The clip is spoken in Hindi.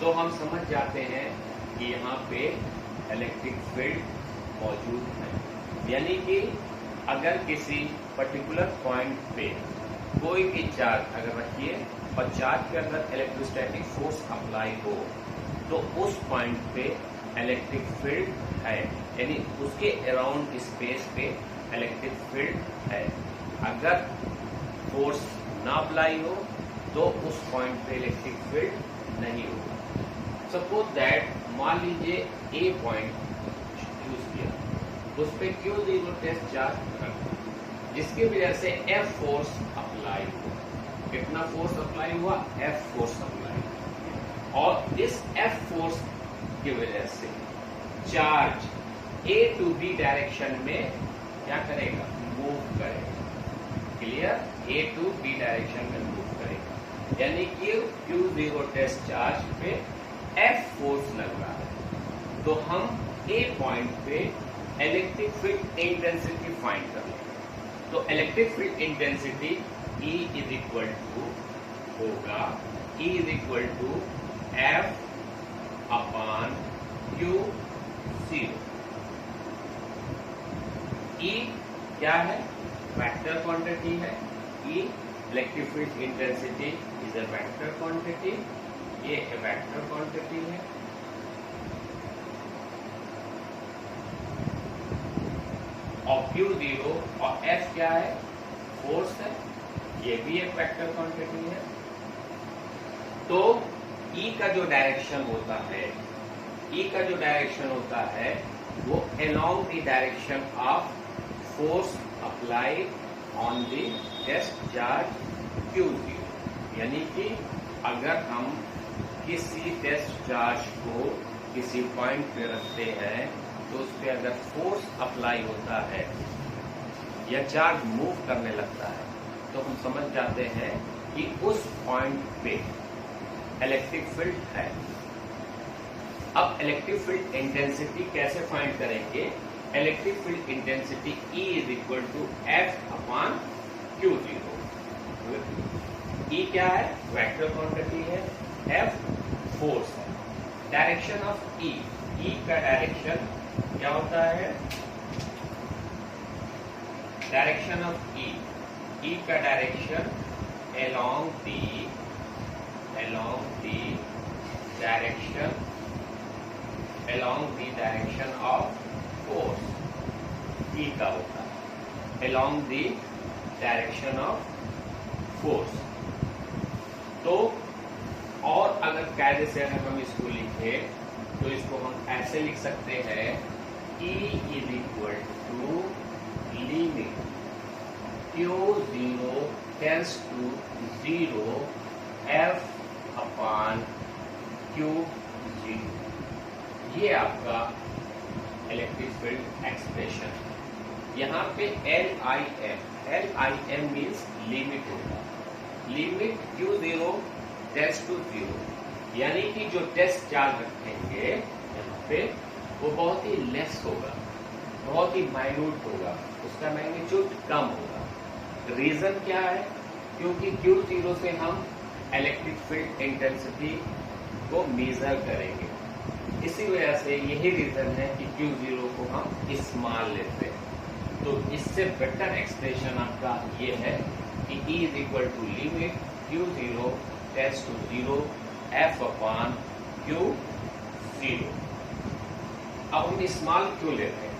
तो हम समझ जाते हैं कि यहाँ पे इलेक्ट्रिक फील्ड मौजूद है। यानी कि अगर किसी पर्टिकुलर पॉइंट पे कोई भी चार्ज अगर रखिए और चार्ज के अंदर इलेक्ट्रोस्टैटिक फोर्स अप्लाई हो तो उस पॉइंट पे इलेक्ट्रिक फील्ड है, यानी उसके अराउंड स्पेस पे इलेक्ट्रिक फील्ड है। अगर फोर्स ना अप्लाई हो तो उस पॉइंट पे इलेक्ट्रिक फील्ड नहीं होगा। सपोज दैट मान लीजिए ए पॉइंट चूज किया, उस पे Q0 टेस्ट चार्ज रखा, जिसकी वजह से F फोर्स अप्लाई हुआ। कितना फोर्स अप्लाई हुआ? F फोर्स अप्लाई हुआ। और इस F फोर्स की वजह से charge A to B direction में क्या करेगा? मूव करेगा। Clear? A to B direction में मूव करेगा, यानी कि Q0 टेस्ट चार्ज पे F फोर्स लग रहा है। तो हम A पॉइंट पे इलेक्ट्रिक फील्ड इंटेंसिटी फाइंड कर लेंगे। तो electric field intensity E is equal to होगा E is equal to F upon Q0। E क्या है? वेक्टर क्वांटिटी है। E electric field intensity is a vector quantity, ये वेक्टर क्वांटिटी है। और Q0 और F क्या है? फोर्स है, ये भी एक वेक्टर क्वांटिटी है। तो E का जो डायरेक्शन होता है, E का जो डायरेक्शन होता है वो along the direction of force apply on the test charge Q0। यानी कि अगर हम किसी टेस्ट चार्ज को किसी पॉइंट पे रखते हैं तो उस पर अगर फोर्स अप्लाई होता है या चार्ज मूव करने लगता है तो हम समझ जाते हैं कि उस पॉइंट पे इलेक्ट्रिक फील्ड है। अब इलेक्ट्रिक फील्ड इंटेंसिटी कैसे फाइंड करेंगे? Electric field intensity E is equal to F upon Q0। E क्या है? वेक्टर क्वांटिटी है। F फोर्स है। डायरेक्शन ऑफ E, E का डायरेक्शन क्या होता है? डायरेक्शन ऑफ E, E का direction along the direction of force E का होता है, along the direction of force. तो और अगर कायदे से अगर हम इसको लिखे तो इसको हम ऐसे लिख सकते हैं E is equal to limit Q0 tends to 0 F upon Q0। ये आपका इलेक्ट्रिक फील्ड एक्सप्रेशन है। यहाँ पे LIM मीन्स लिमिट होगा। लिमिट Q0 टेंड्स टू 0, यानी कि जो टेस्ट चार्ज रखेंगे यहाँ पे वो बहुत ही लेस होगा, बहुत ही माइन्यूट होगा, उसका मैग्नीट्यूड कम होगा। रीजन क्या है? क्योंकि Q0 से हम इलेक्ट्रिक फील्ड इंटेंसिटी को मेजर करेंगे, इसी वजह से यही रीजन है कि Q0 को हम स्मॉल लेते हैं। तो इससे बेटर एक्सप्रेशन आपका ये है कि E is equal to limit Q0 tends to 0 F upon Q0। अब हम स्मॉल क्यों लेते हैं?